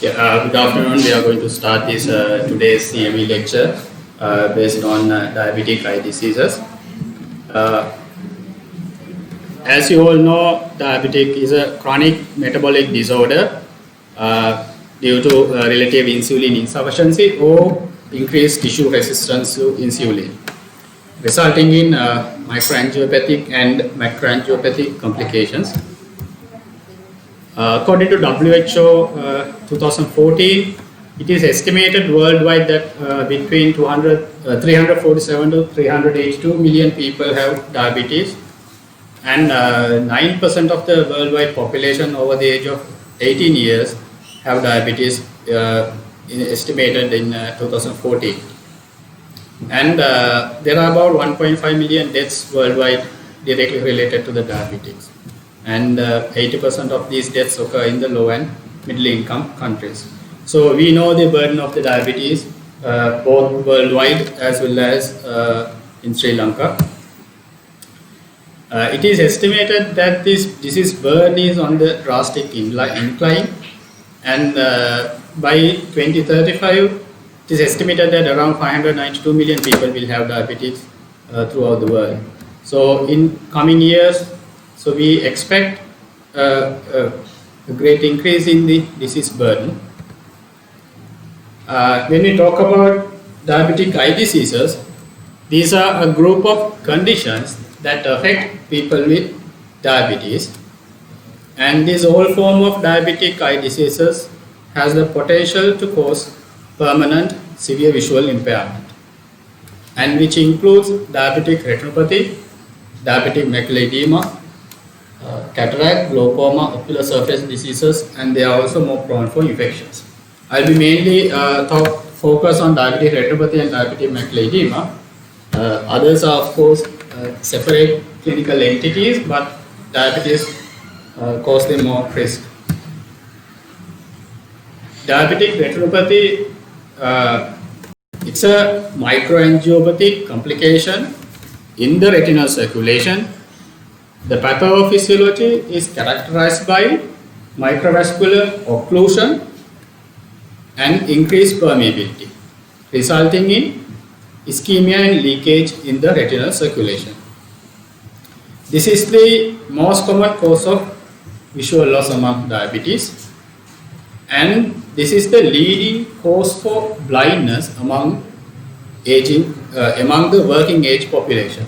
Good afternoon. We are going to start this today's CME lecture based on diabetic eye diseases. Uh, as you all know, diabetic is a chronic metabolic disorder due to relative insulin insufficiency or increased tissue resistance to insulin, resulting in microangiopathic and macroangiopathic complications. According to WHO 2014, it is estimated worldwide that between 347 to 382 million people have diabetes, and 9% of the worldwide population over the age of 18 years have diabetes, estimated in 2014. And there are about 1.5 million deaths worldwide directly related to the diabetics. And 80% of these deaths occur in the low and middle income countries. So we know the burden of the diabetes both worldwide as well as in Sri Lanka. It is estimated that this disease burden is on the drastic incline, and by 2035 it is estimated that around 592 million people will have diabetes throughout the world. So in coming years, so we expect a great increase in the disease burden. When we talk about diabetic eye diseases, these are a group of conditions that affect people with diabetes, and this whole form of diabetic eye diseases has the potential to cause permanent severe visual impairment, and which includes diabetic retinopathy, diabetic macular edema, cataract, glaucoma, ocular surface diseases, and they are also more prone for infections. I'll be mainly focus on diabetic retinopathy and diabetic macular edema. Others are, of course, separate clinical entities, but diabetes cause them more risk. Diabetic retinopathy, it's a microangiopathic complication in the retinal circulation. The pathophysiology is characterized by microvascular occlusion and increased permeability, resulting in ischemia and leakage in the retinal circulation. This is the most common cause of visual loss among diabetes, and this is the leading cause for blindness among the working age population.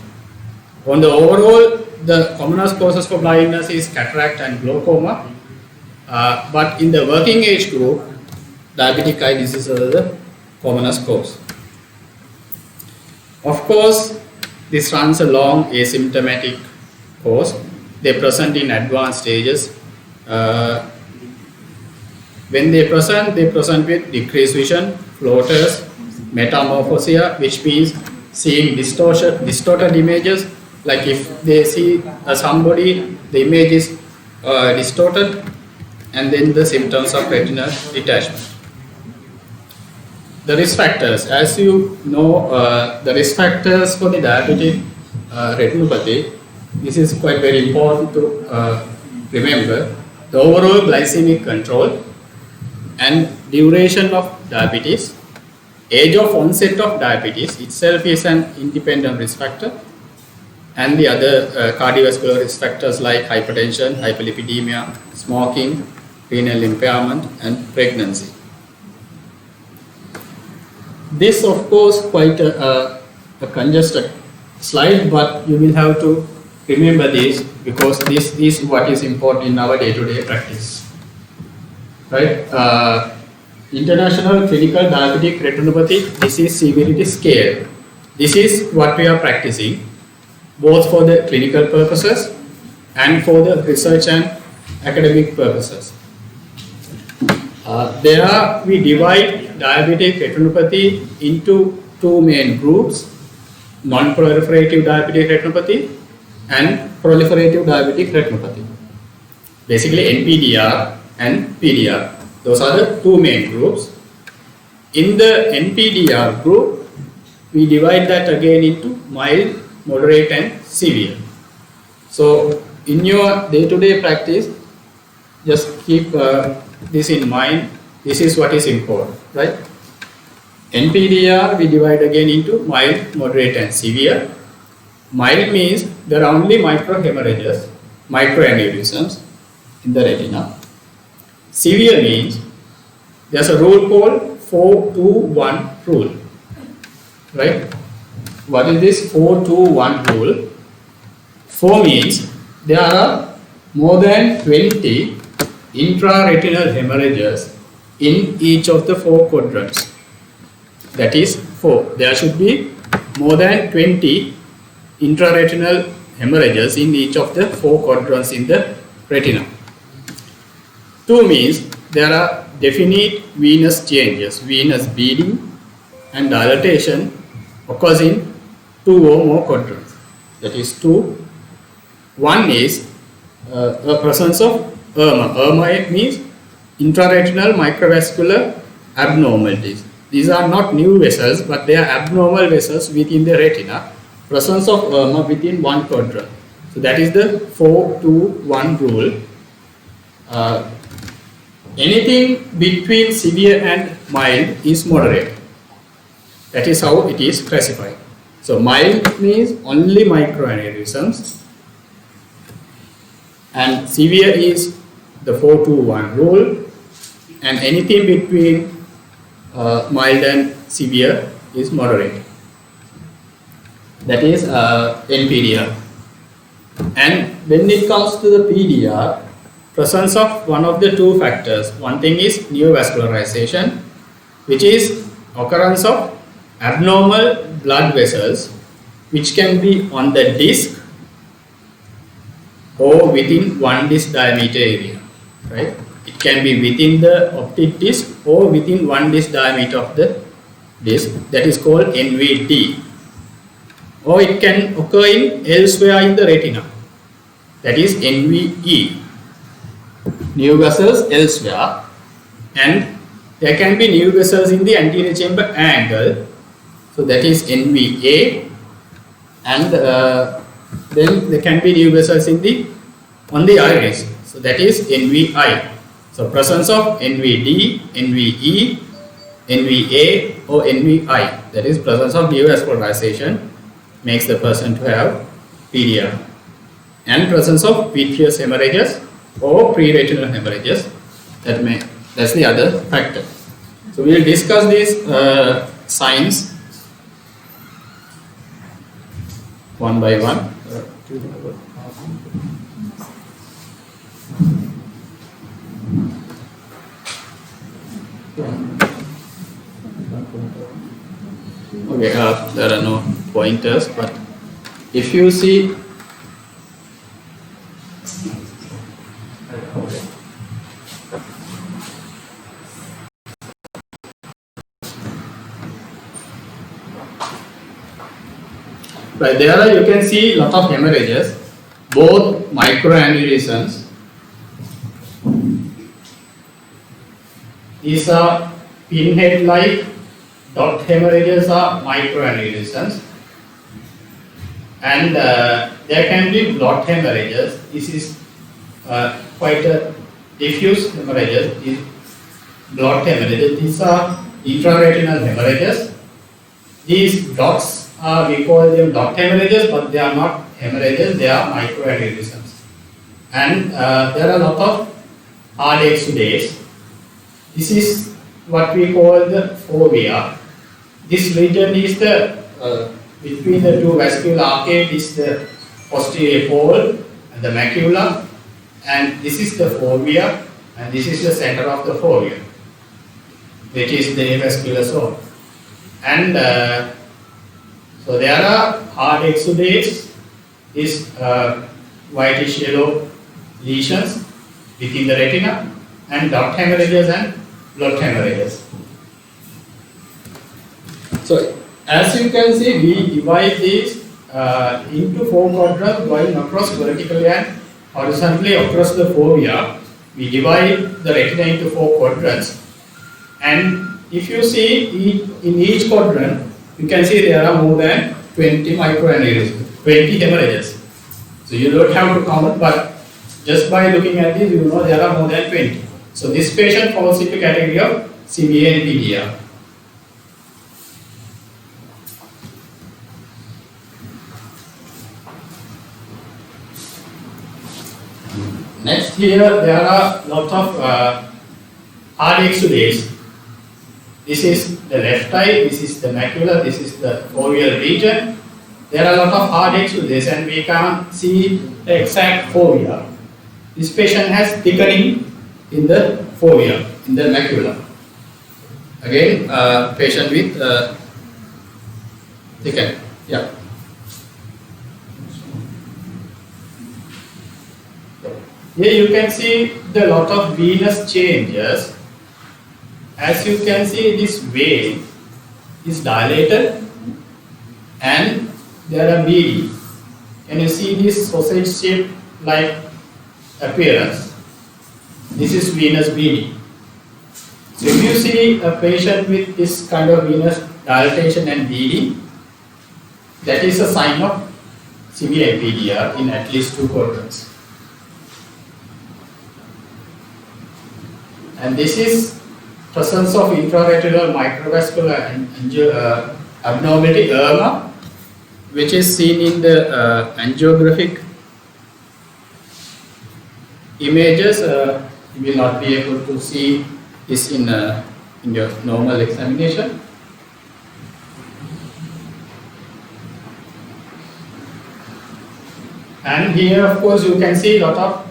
On the overall, the commonest causes for blindness is cataract and glaucoma, but in the working age group, diabetic eye disease is the commonest cause. Of course, this runs a long asymptomatic course. They present in advanced stages. When they present with decreased vision, floaters, metamorphosia, which means seeing distorted images. Like if they see somebody, the image is distorted, and then the symptoms of retinal detachment. The risk factors, as you know, the risk factors for the diabetic retinopathy, this is quite very important to remember. The overall glycemic control and duration of diabetes, age of onset of diabetes itself is an independent risk factor, and the other cardiovascular risk factors like hypertension, hyperlipidemia, smoking, renal impairment, and pregnancy. This, of course, quite a congested slide, but you will have to remember this because this is what is important in our day-to-day practice. Right? International Clinical Diabetic Retinopathy Disease Severity Scale. This is what we are practicing, both for the clinical purposes and for the research and academic purposes. We divide diabetic retinopathy into two main groups: non-proliferative diabetic retinopathy and proliferative diabetic retinopathy. Basically NPDR and PDR. Those are the two main groups. In the NPDR group, we divide that again into mild, moderate, and severe. So in your day-to-day practice, just keep this in mind This is what is important, right? NPDR we divide again into mild, moderate and severe. Mild means there are only microhemorrhages, microaneurysms in the retina. Severe means there's a rule called 4-2-1 rule, right? What is this 4-2-1 rule? 4 means there are more than 20 intraretinal hemorrhages in each of the 4 quadrants. That is 4. There should be more than 20 intraretinal hemorrhages in each of the 4 quadrants in the retina. 2 means there are definite venous changes, venous bleeding and dilatation occurs in 2 or more quadrants. That is 2. 1 is a presence of ERMA. ERMA means intraretinal microvascular abnormalities. These are not new vessels, but they are abnormal vessels within the retina. Presence of ERMA within 1 quadrant. So that is the 4-2-1 rule. Anything between severe and mild is moderate. That is how it is classified. So mild means only microaneurysms, and severe is the 4-2-1 rule, and anything between mild and severe is moderate. That is NPDR. And when it comes to the PDR, presence of one of the 2 factors. One thing is neovascularization, which is occurrence of abnormal blood vessels which can be on the disc or within 1 disc diameter area, right? It can be within the optic disc or within 1 disc diameter of the disc. That is called NVD. Or it can occur in elsewhere in the retina. That is NVE. New vessels elsewhere, and there can be new vessels in the anterior chamber angle, so that is NVA, and then there can be new vessels in the on the iris, so that is NVI. So presence of NVD, NVE, NVA or NVI, that is presence of neovascularization, makes the person to have PDR, and presence of vitreous hemorrhages or pre-retinal hemorrhages, that's the other factor. So we will discuss these signs one by one. Okay, there are no pointers, but if you see right there, you can see lot of hemorrhages, both microaneurysms. These are pinhead-like dot hemorrhages are microaneurysms, and there can be blot hemorrhages. This is quite a diffuse hemorrhages. These blot hemorrhages. These are intraretinal hemorrhages. These dots we call them dot hemorrhages, but they are not hemorrhages. They are microaneurysms, and there are a lot of hard exudates. This is what we call the fovea. This region is the between the 2 vascular arcades is the posterior fold and the macula, and this is the fovea, and this is the center of the fovea, which is the avascular zone. And so there are hard exudates, is whitish yellow lesions within the retina, and dot hemorrhages and blot hemorrhages. So as you can see, we divide these into 4 quadrants going across vertically and horizontally across the fovea. We divide the retina into 4 quadrants, and if you see in each quadrant, you can see there are more than 20 microaneurysms, 20 hemorrhages. So you don't have to count, but just by looking at this, you know there are more than 20. So this patient falls into category of severe NPDR. Next, here there are lot of hard exudates. This is the left eye, this is the macula, this is the foveal region. There are a lot of hard exudates and we can't see the exact fovea. This patient has thickening in the fovea, in the macula. Again, patient with thickening. Yeah. Here you can see the lot of venous changes. As you can see, this vein is dilated and there are bleeding. Can you see this sausage shape like appearance? This is venous bleeding. So if you see a patient with this kind of venous dilatation and bleeding, that is a sign of severe NPDR in at least 2 quadrants. And this is presence of intraretinal microvascular abnormality ERMA, which is seen in the angiographic images. You will not be able to see this in your normal examination. And here, of course, you can see a lot of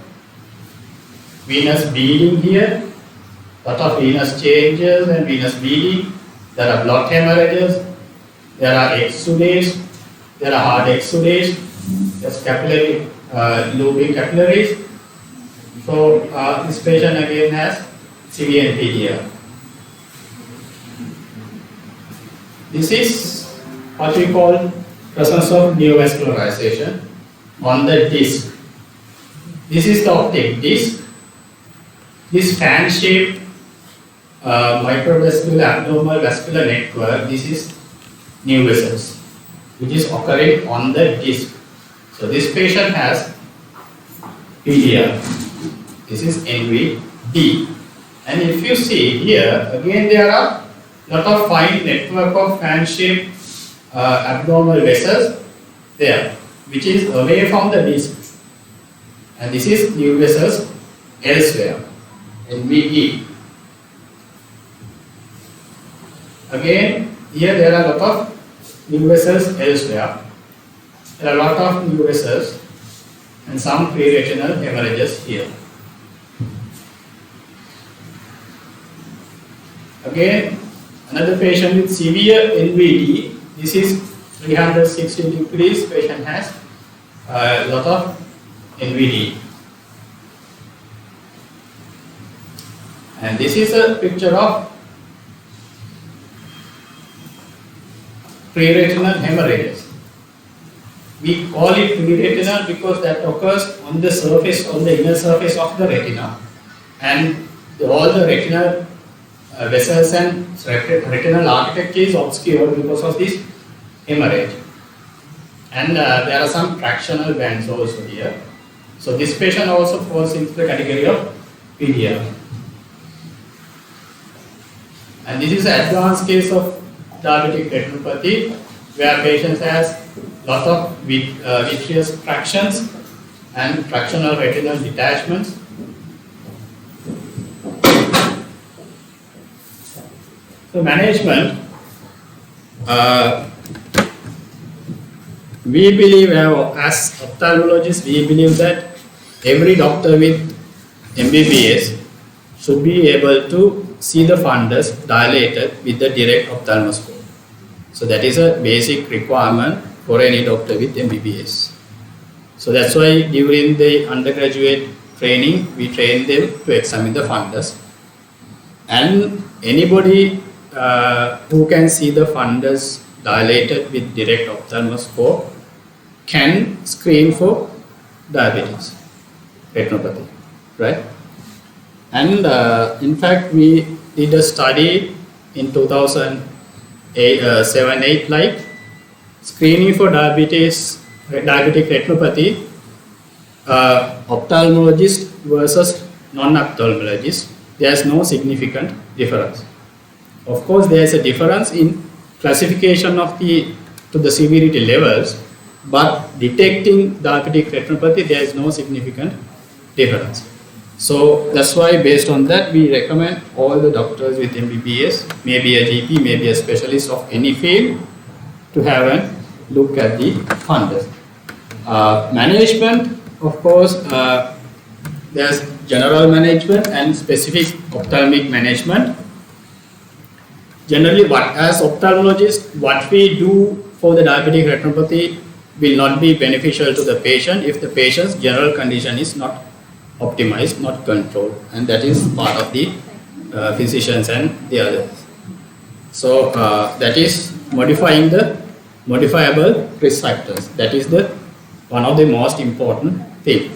venous bleeding here. Lot of venous changes and venous bleeding. There are blood hemorrhages. There are exudates. There are hard exudates. There's capillary looping capillaries. So this patient again has severe NPDR. This is what we call presence of neovascularization on the disc. This is the optic disc. This fan-shaped microvascular abnormal vascular network, this is new vessels, which is occurring on the disc. So this patient has PDR. This is NVD. And if you see here, again there are lot of fine network of fan-shaped abnormal vessels there, which is away from the disc. And this is new vessels elsewhere, NVE. Again, here there are a lot of new vessels elsewhere. There are a lot of new vessels and some pre-retinal hemorrhages here. Again, another patient with severe NVD. This is 360 degrees. Patient has a lot of NVD. And this is a picture of pre-retinal hemorrhages. We call it pre-retinal because that occurs on the surface, on the inner surface of the retina, and all the retinal vessels and retinal architecture is obscured because of this hemorrhage. And there are some fractional bands also here. So this patient also falls into the category of PDR. And this is an advanced case of diabetic retinopathy, where patient has lot of vitreous fractions and fractional retinal detachments. So management, we believe, as ophthalmologists, we believe that every doctor with MBBS should be able to see the fundus dilated with the direct ophthalmoscope. So that is a basic requirement for any doctor with MBBS. So that's why during the undergraduate training, we train them to examine the fundus. And anybody who can see the fundus dilated with direct ophthalmoscope can screen for diabetes, retinopathy, right? And in fact, we did a study in 2007-8, like screening for diabetic retinopathy, ophthalmologist versus non-ophthalmologist. there is no significant difference. Of course, there is a difference in classification of the severity levels, but detecting diabetic retinopathy, there is no significant difference. So that's why, based on that, we recommend all the doctors with MBBS, maybe a GP, maybe a specialist of any field, to have a look at the fundus. Management, of course, there's general management and specific ophthalmic management. Generally, as ophthalmologists, what we do for the diabetic retinopathy will not be beneficial to the patient if the patient's general condition is not optimized, not controlled, and that is part of the physicians and the others. So that is modifying the modifiable risk factors. That is the one of the most important thing.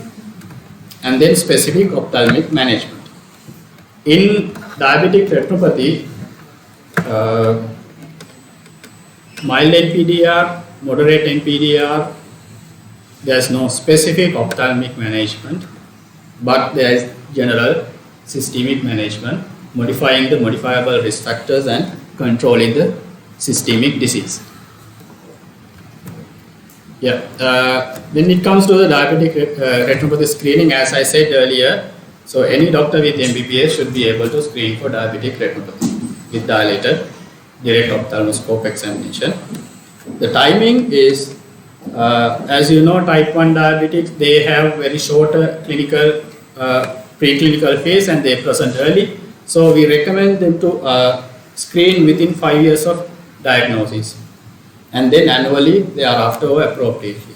And then specific ophthalmic management. In diabetic retinopathy, mild NPDR, moderate NPDR, there is no specific ophthalmic management, but there is general systemic management, modifying the modifiable risk factors and controlling the systemic disease. Yeah. When it comes to the diabetic retinopathy screening, as I said earlier, so any doctor with MBBS should be able to screen for diabetic retinopathy with dilated direct ophthalmoscope examination. The timing is, as you know, type 1 diabetics, they have very short clinical, preclinical phase and they present early. So we recommend them to screen within 5 years of diagnosis, and then annually thereafter appropriately.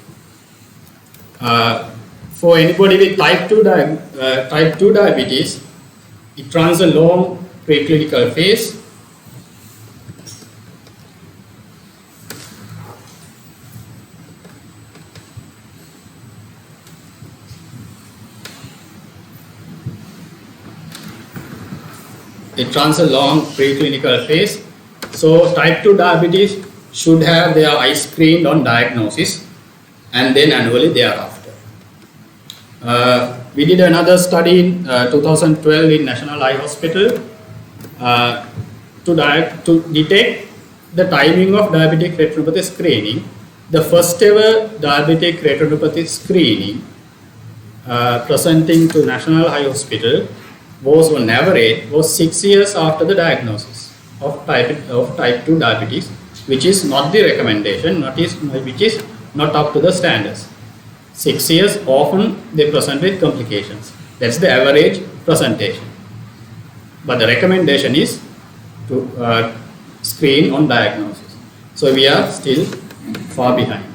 For anybody with type 2 diabetes, it runs a long preclinical phase. It runs a long preclinical phase. So type 2 diabetes should have their eyes screened on diagnosis and then annually thereafter. We did another study in 2012 in National Eye Hospital to detect the timing of diabetic retinopathy screening. The first ever diabetic retinopathy screening presenting to National Eye Hospital was on average 6 years after the diagnosis of type 2 diabetes, which is not the recommendation, which is not up to the standards. 6 years, often they present with complications. That's the average presentation. But the recommendation is to screen on diagnosis. So we are still far behind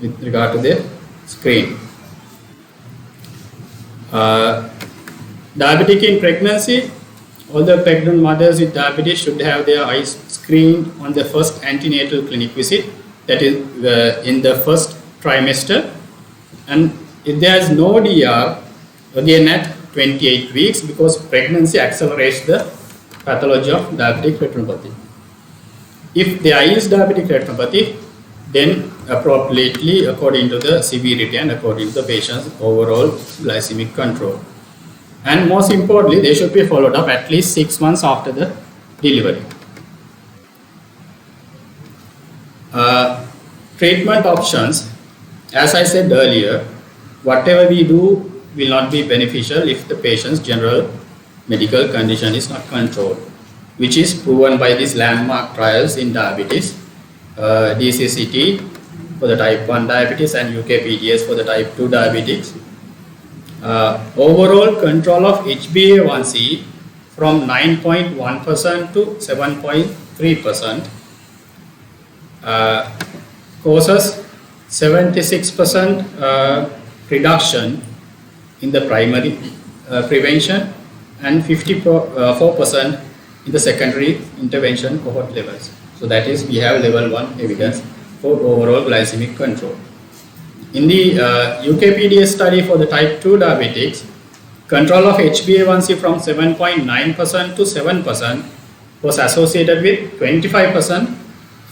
with regard to the screen. Diabetic in pregnancy, all the pregnant mothers with diabetes should have their eyes screened on the first antenatal clinic visit, that is in the first trimester. And if there is no DR, again at 28 weeks, because pregnancy accelerates the pathology of diabetic retinopathy. If there is diabetic retinopathy, then appropriately according to the severity and according to the patient's overall glycemic control. And most importantly, they should be followed up at least 6 months after the delivery. Treatment options, as I said earlier, whatever we do will not be beneficial if the patient's general medical condition is not controlled, which is proven by these landmark trials in diabetes, DCCT for the type 1 diabetes and UKPDS for the type 2 diabetics. Overall control of HbA1c from 9.1% to 7.3% causes 76% reduction in the primary prevention and 54% in the secondary intervention cohort levels. So that is, we have level 1 evidence for overall glycemic control. In the UKPDS study for the type 2 diabetics, control of HbA1c from 7.9% to 7% was associated with 25%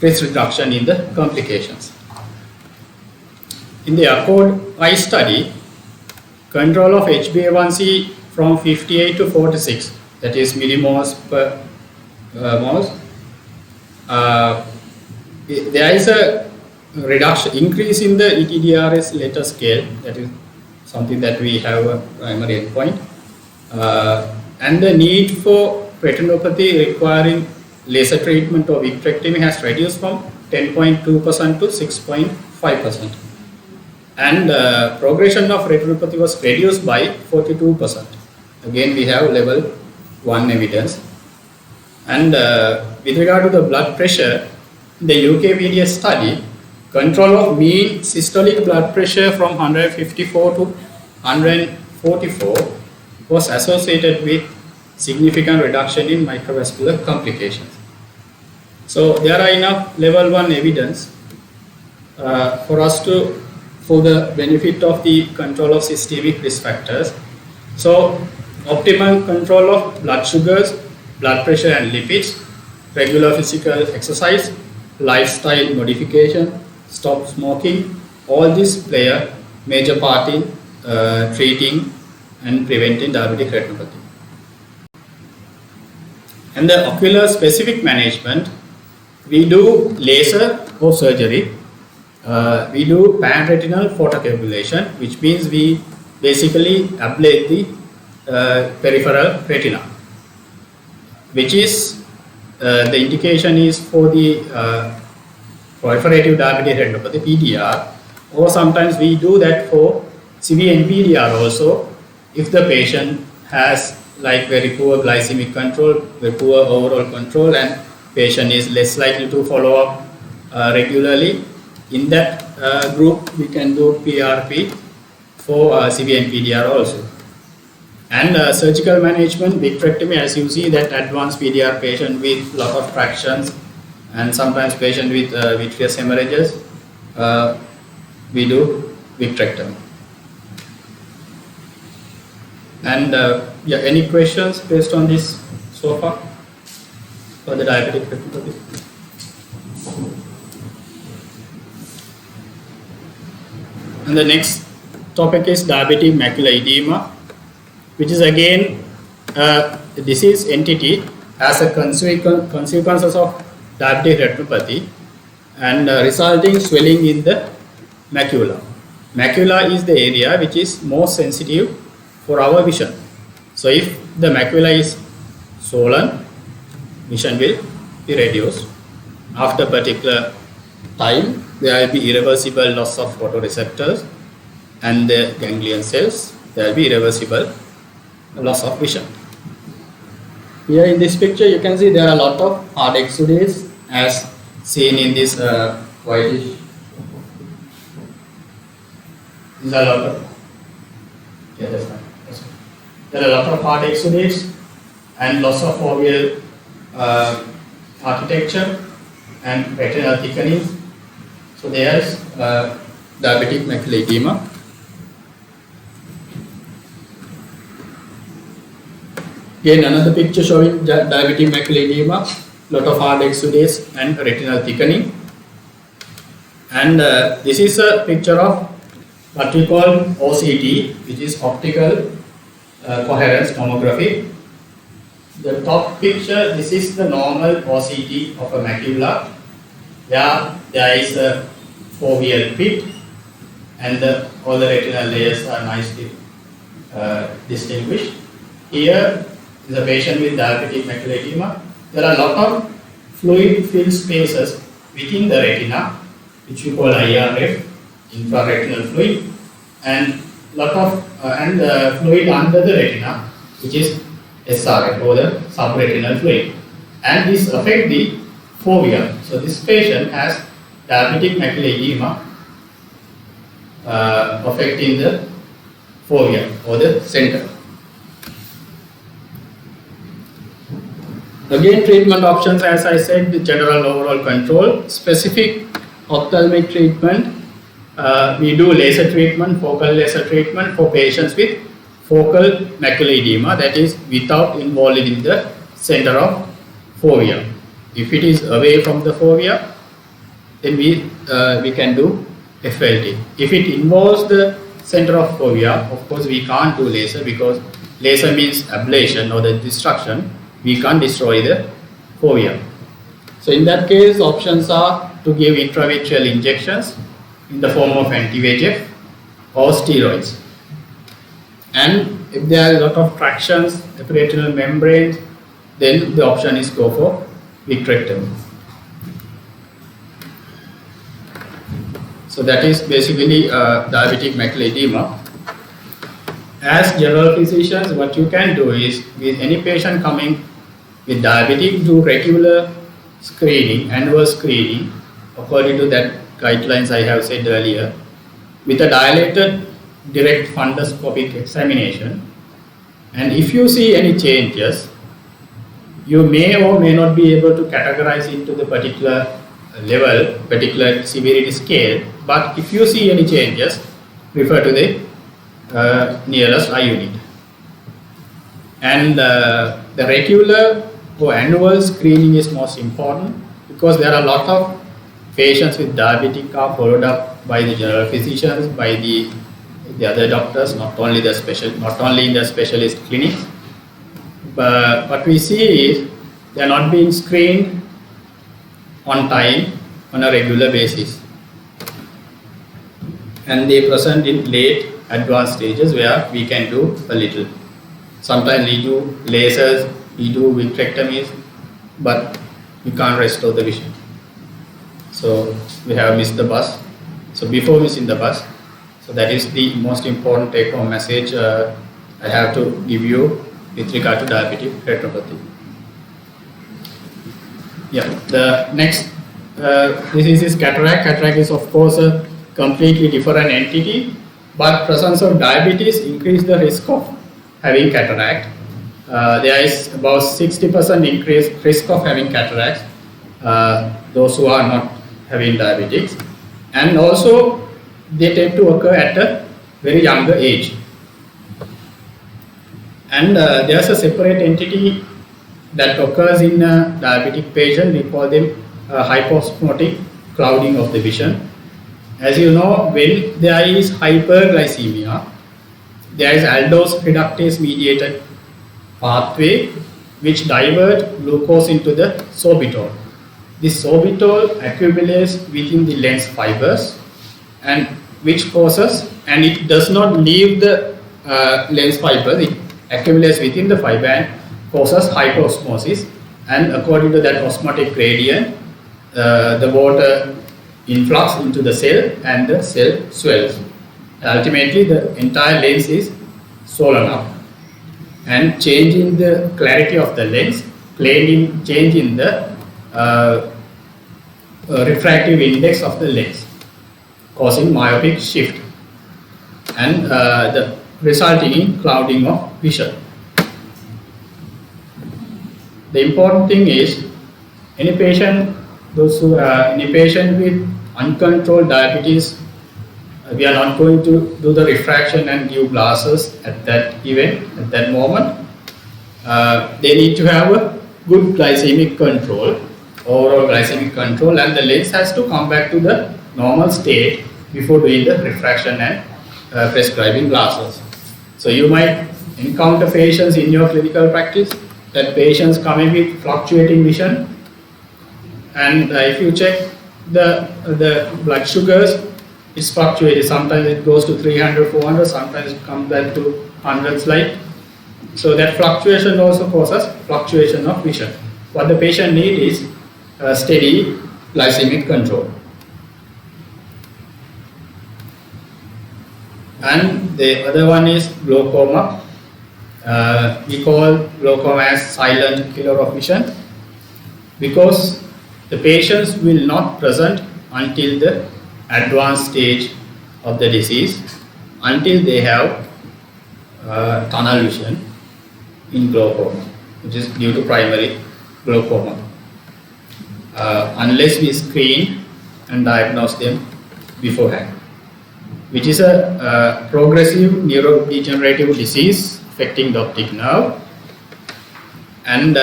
risk reduction in the complications. In the ACCORD-I study, control of HbA1c from 58 to 46 that is millimoles per moles. There is a reduction, increase in the ETDRS letter scale. That is something that we have a primary endpoint. And the need for retinopathy requiring laser treatment or vitrectomy has reduced from 10.2% to 6.5%. And progression of retinopathy was reduced by 42%. Again, we have level 1 evidence. And with regard to the blood pressure, the UKPDS study, control of mean systolic blood pressure from 154 to 144 was associated with significant reduction in microvascular complications. So there are enough level 1 evidence for us to, for the benefit of the control of systemic risk factors. So optimal control of blood sugars, blood pressure and lipids, regular physical exercise, lifestyle modification, stop smoking, all these play a major part in treating and preventing diabetic retinopathy. And the ocular specific management, we do laser or surgery. We do pan-retinal photocoagulation, which means we basically ablate the peripheral retina, which is the indication is for the proliferative diabetic retinopathy (PDR), or sometimes we do that for severe NPDR also, if the patient has like very poor glycemic control, very poor overall control, and patient is less likely to follow up regularly. In that group, we can do PRP for severe NPDR also. And surgical management, vitrectomy, as you see that advanced PDR patient with lot of fractions and sometimes patient with vitreous hemorrhages, we do vitrectomy. And yeah, any questions based on this so far for the diabetic retinopathy? And the next topic is diabetic macular edema, which is again a disease entity as a consequences of diabetic retinopathy and resulting swelling in the macula. Macula is the area which is most sensitive for our vision. So if the macula is swollen, vision will be reduced. After a particular time, there will be irreversible loss of photoreceptors and the ganglion cells. There will be irreversible loss of vision. Here in this picture, you can see there are a lot of hard exudates as seen in this whitish. These are a lot of, yeah, that's fine. There are a lot of hard exudates and loss of foveal architecture and retinal thickening. So there is diabetic macular edema. Again, another picture showing diabetic macular edema, lot of hard exudates and retinal thickening. And this is a picture of what we call OCT, which is optical coherence tomography. The top picture, this is the normal OCT of a macula. There is a foveal pit and all the retinal layers are nicely distinguished. Here is a patient with diabetic macular edema. There are a lot of fluid filled spaces within the retina, which we call IRF, infraretinal fluid, and lot of fluid under the retina, which is SRF or the subretinal fluid, and this affects the fovea. So this patient has diabetic macular edema affecting the fovea or the center. Again, treatment options, as I said, the general overall control, specific ophthalmic treatment. We do laser treatment, focal laser treatment for patients with focal macular edema, that is without involving in the center of fovea. If it is away from the fovea, then we can do FLT. If it involves the center of fovea, of course we can't do laser because laser means ablation or the destruction, we can't destroy the fovea. So in that case, options are to give intravitreal injections in the form of anti-VEGF or steroids. And if there are a lot of tractions, the peritoneal membrane, then the option is go for vitrectomy. So that is basically diabetic macular edema. As general physicians, what you can do is, with any patient coming with diabetes, do regular screening, annual screening, according to that guidelines I have said earlier, with a dilated direct fundoscopic examination. And if you see any changes, you may or may not be able to categorize into the particular level, particular severity scale, but if you see any changes, refer to the nearest eye unit. And the regular or annual screening is most important, because there are a lot of patients with diabetic are followed up by the general physicians, by the other doctors, not only in the specialist clinics. But what we see is they are not being screened on time on a regular basis, and they present in late advanced stages where we can do a little. Sometimes we do lasers, we do vitrectomies, but we can't restore the vision. So we have missed the bus. So before missing the bus, so that is the most important take-home message I have to give you with regard to diabetic retinopathy. Yeah, the next disease is cataract. Cataract is of course a completely different entity, but presence of diabetes increase the risk of having cataract. There is about 60% increased risk of having cataracts, those who are not having diabetes, and also they tend to occur at a very younger age. And there's a separate entity that occurs in a diabetic patient. We call them hyposmotic clouding of the vision. As you know, when there is hyperglycemia, there is aldose reductase mediated pathway which divert glucose into the sorbitol. This sorbitol accumulates within the lens fibers, and which causes, and it does not leave the lens fibers, it accumulates within the fiber and causes hyperosmosis, and according to that osmotic gradient, the water influx into the cell and the cell swells. Ultimately, the entire lens is swollen up, and change in the clarity of the lens, change in the refractive index of the lens, causing myopic shift, and the resulting in clouding of vision. The important thing is, any patient with uncontrolled diabetes, we are not going to do the refraction and give glasses at that event, at that moment. They need to have a good glycemic control, overall glycemic control, and the lens has to come back to the normal state before doing the refraction and prescribing glasses. So you might encounter patients in your clinical practice, that patients coming with fluctuating vision, and if you check the blood sugars, it's fluctuated. Sometimes it goes to 300, 400, sometimes it comes back to hundreds like. So that fluctuation also causes fluctuation of vision. What the patient needs is steady glycemic control. And the other one is glaucoma. We call glaucoma as silent killer of vision, because the patients will not present until the advanced stage of the disease, until they have tunnel vision in glaucoma, which is due to primary glaucoma, unless we screen and diagnose them beforehand, which is a progressive neurodegenerative disease affecting the optic nerve, and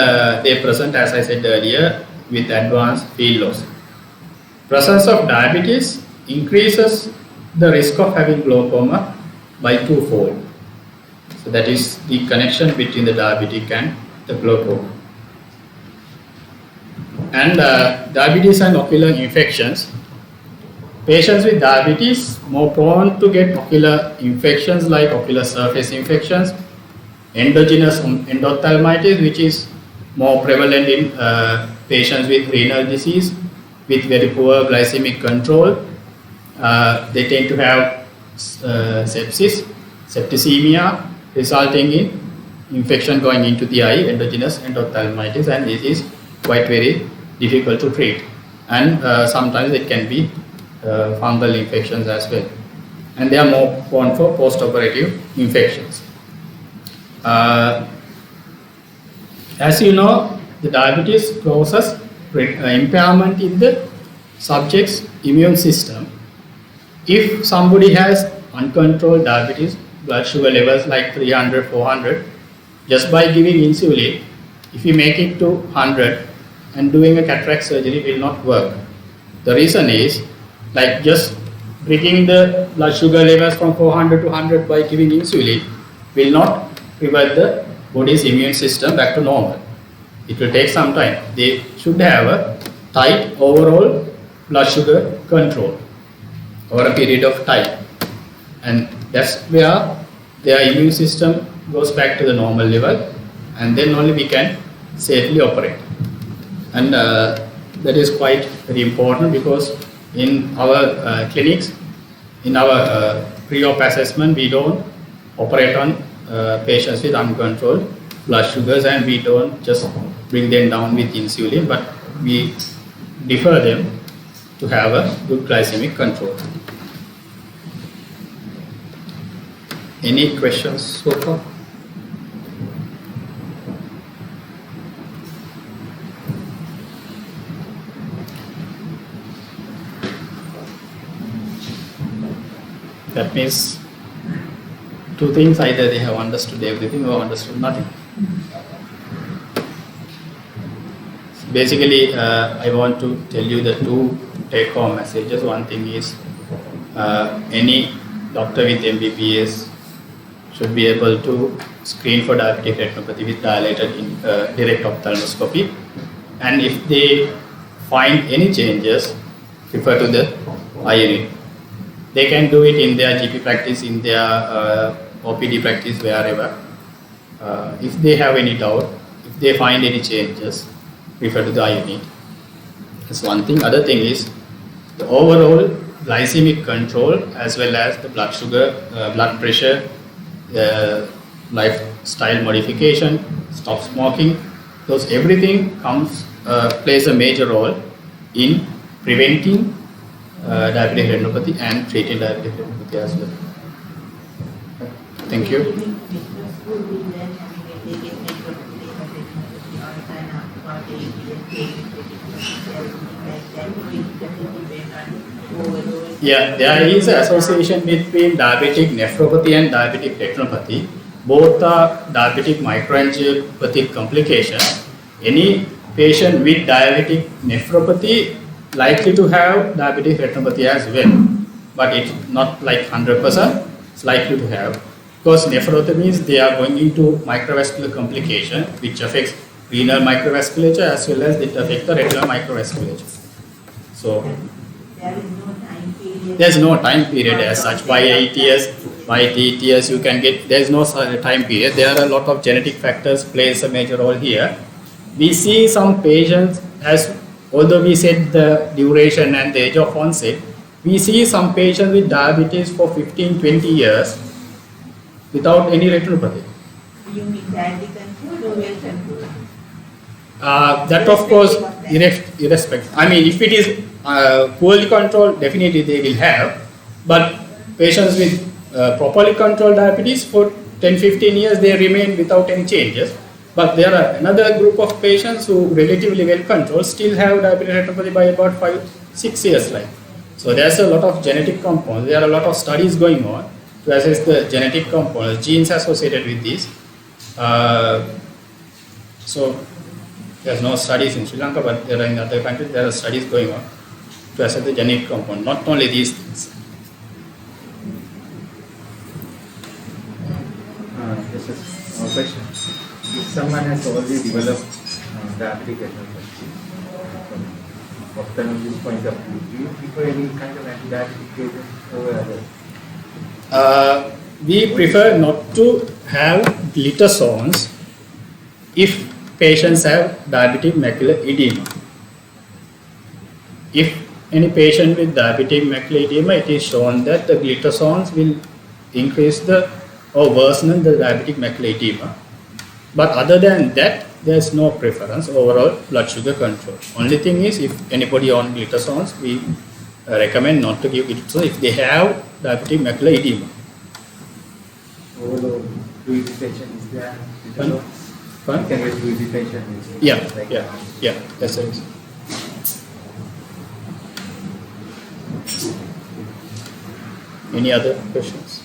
they present, as I said earlier, with advanced field loss. Presence of diabetes increases the risk of having glaucoma by twofold. So So that is the connection between the diabetic and the glaucoma. And diabetes and ocular infections. Patients with diabetes more prone to get ocular infections like ocular surface infections, endogenous endophthalmitis, which is more prevalent in patients with renal disease with very poor glycemic control. They tend to have sepsis, septicemia, resulting in infection going into the eye, endogenous endophthalmitis, and this is quite very difficult to treat. And sometimes it can be fungal infections as well. And they are more prone for post-operative infections. As you know, the diabetes causes impairment in the subject's immune system. If somebody has uncontrolled diabetes, blood sugar levels like 300, 400, just by giving insulin, if you make it to 100 and doing a cataract surgery will not work. The reason is, like just bringing the blood sugar levels from 400 to 100 by giving insulin will not revert the body's immune system back to normal. It will take some time. They should have a tight overall blood sugar control over a period of time, and that's where their immune system goes back to the normal level, and then only we can safely operate. And that is quite very important, because in our clinics, in our pre-op assessment, we don't operate on patients with uncontrolled blood sugars, and we don't just bring them down with insulin, but we defer them to have a good glycemic control. Any questions so far? That means two things: either they have understood everything or understood nothing. Basically, I want to tell you the two take-home messages. One thing is, any doctor with MBBS should be able to screen for diabetic retinopathy with dilated direct ophthalmoscopy, and if they find any changes, refer to the eye unit. They can do it in their GP practice, in their OPD practice, wherever. If they have any doubt, if they find any changes, refer to the eye unit. That's one thing. Other thing is the overall glycemic control, as well as the blood sugar, blood pressure, lifestyle modification, stop smoking. Those everything plays a major role in preventing diabetic retinopathy and treating diabetic retinopathy as well. Thank you. Yeah, there is an association between diabetic nephropathy and diabetic retinopathy. Both are diabetic microangiopathic complications. Any patient with diabetic nephropathy likely to have diabetic retinopathy as well, but it's not like 100%. It's likely to have, because nephropathy means they are going into microvascular complication, which affects renal microvasculature as well as it affects the retinal microvasculature. So there's no time period as such. By 8 years, by 8 years you can get, there's no time period. There are a lot of genetic factors plays a major role here. We see some patients, as although we said the duration and the age of onset, we see some patients with diabetes for 15-20 years without any retinopathy. You mean badly controlled or well controlled? That of course irrespective. I mean, if it is poorly controlled, definitely they will have. But patients with properly controlled diabetes for 10-15 years, they remain without any changes. But there are another group of patients who relatively well controlled still have diabetic retinopathy by about 5-6 years life. So there's a lot of genetic components. There are a lot of studies going on to assess the genetic components, genes associated with this. So there's no studies in Sri Lanka, but there are in other countries, there are studies going on to assess the genetic component, not only these things. question. If someone has already developed diabetic retinopathy, from ophthalmologist point of view, do you prefer any kind of anti-diabetic agent over others? We prefer not to have glitazones if patients have diabetic macular edema. If any patient with diabetic macular edema, it is shown that the glitazones will increase or worsen the diabetic macular edema. But other than that, there is no preference overall blood sugar control. Only thing is, if anybody on glitazones, we recommend not to give glitazones if they have diabetic macular edema. Overall, fluidification is there? Fine. Fine. Can get fluidification? Yeah, that's it. Any other questions?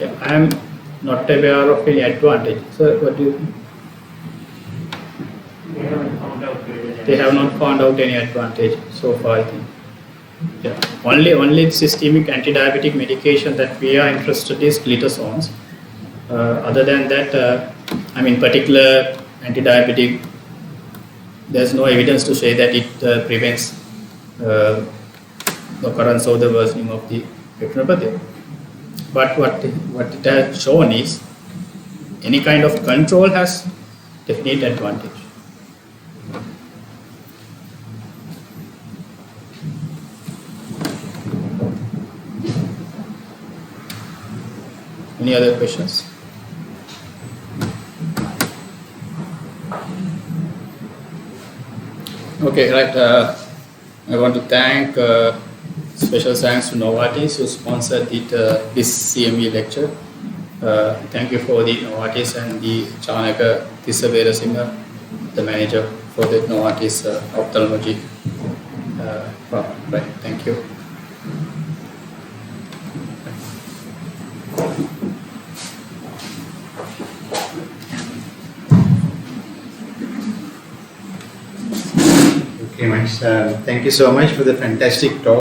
Yeah, I am not aware of any advantage. So, what do you think? They have not found out any advantage so far, I think. Yeah. Only systemic anti-diabetic medication that we are interested is glitazones. Other than that, particular anti-diabetic, there's no evidence to say that it prevents the occurrence or the worsening of the retinopathy. But what it has shown is any kind of control has definite advantage. Any other questions? Okay, right. I want to thank special thanks to Novartis who sponsored this CME lecture. Thank you for the Novartis and the Chanaka Tissavera Singha, the manager for the Novartis ophthalmology. Right, thank you. Okay, Max. Thank you so much for the fantastic talk.